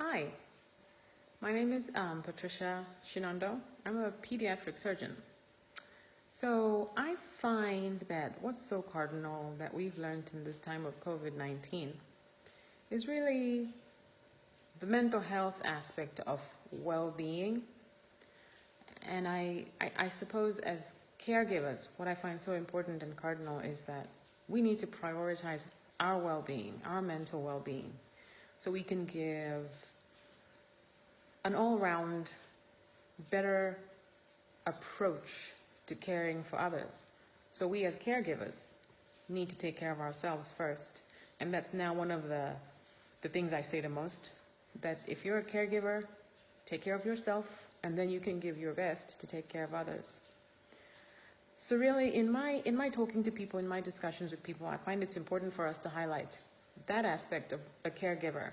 Hi, my name is Patricia Shinondo. I'm a pediatric surgeon. So I find that what's so cardinal that we've learned in this time of COVID-19 is really the mental health aspect of well-being. And I suppose as caregivers, what I find so important and cardinal is that we need to prioritize our well-being, our mental well-being, so we can give an all-round better approach to caring for others. So we as caregivers need to take care of ourselves first. And that's now one of the things I say the most, that if you're a caregiver, take care of yourself, and then you can give your best to take care of others. So really, in my talking to people, in my discussions with people, I find it's important for us to highlight that aspect of a caregiver.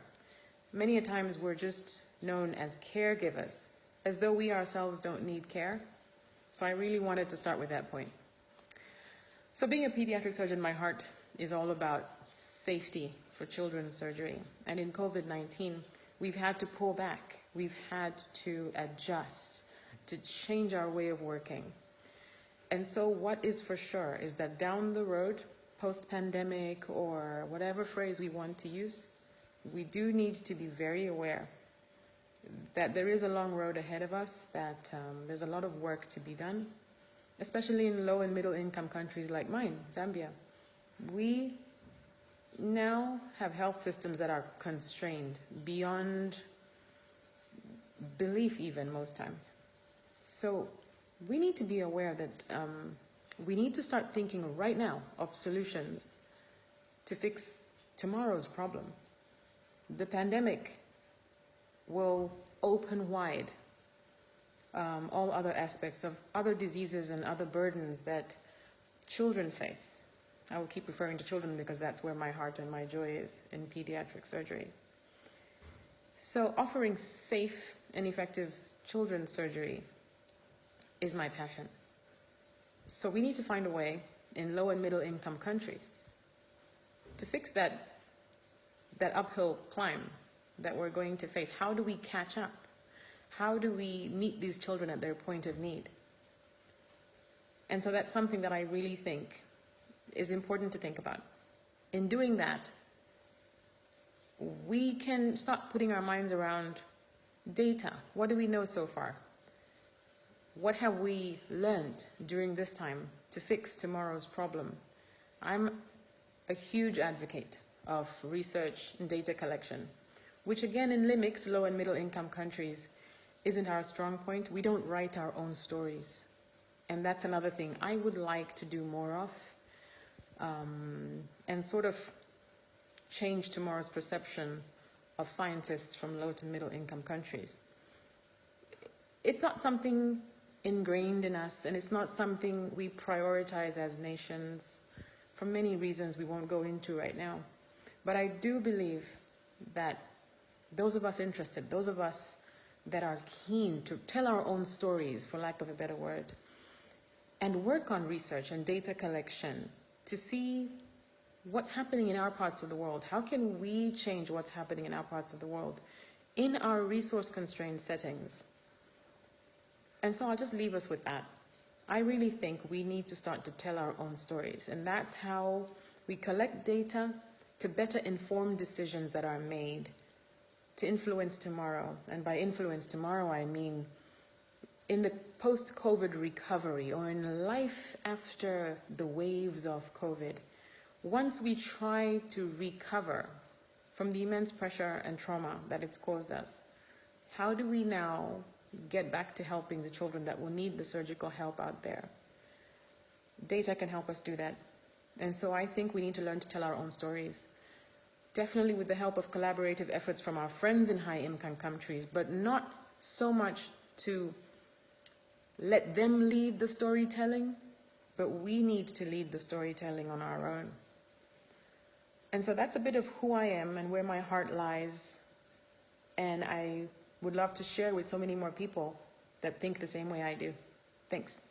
Many a times we're just known as caregivers, as though we ourselves don't need care. So I really wanted to start with that point. So being a pediatric surgeon, my heart is all about safety for children's surgery. And in COVID-19, we've had to pull back. We've had to adjust, to change our way of working. And so what is for sure is that down the road, post-pandemic or whatever phrase we want to use, we do need to be very aware that there is a long road ahead of us, that there's a lot of work to be done, especially in low and middle income countries like mine, Zambia. We now have health systems that are constrained beyond belief even most times. So we need to be aware that we need to start thinking right now of solutions to fix tomorrow's problem. The pandemic will open wide all other aspects of other diseases and other burdens that children face. I will keep referring to children because that's where my heart and my joy is, in pediatric surgery. So offering safe and effective children's surgery is my passion. So we need to find a way in low and middle income countries to fix that uphill climb that we're going to face. How do we catch up? How do we meet these children at their point of need? And so that's something that I really think is important to think about. In doing that, we can start putting our minds around data. What do we know so far? What have we learned during this time to fix tomorrow's problem? I'm a huge advocate of research and data collection, which again in LIMICs, low and middle income countries, isn't our strong point. We don't write our own stories. And that's another thing I would like to do more of, and sort of change tomorrow's perception of scientists from low to middle income countries. It's not something ingrained in us, and it's not something we prioritize as nations for many reasons we won't go into right now. But I do believe that those of us interested, those of us that are keen to tell our own stories, for lack of a better word, and work on research and data collection to see what's happening in our parts of the world. How can we change what's happening in our parts of the world in our resource-constrained settings? And so I'll just leave us with that. I really think we need to start to tell our own stories, and that's how we collect data to better inform decisions that are made to influence tomorrow. And by influence tomorrow, I mean in the post-COVID recovery or in life after the waves of COVID. Once we try to recover from the immense pressure and trauma that it's caused us, how do we now get back to helping the children that will need the surgical help out there? Data can help us do that. And so I think we need to learn to tell our own stories. Definitely with the help of collaborative efforts from our friends in high-income countries, but not so much to let them lead the storytelling, but we need to lead the storytelling on our own. And so that's a bit of who I am and where my heart lies. And I would love to share with so many more people that think the same way I do. Thanks.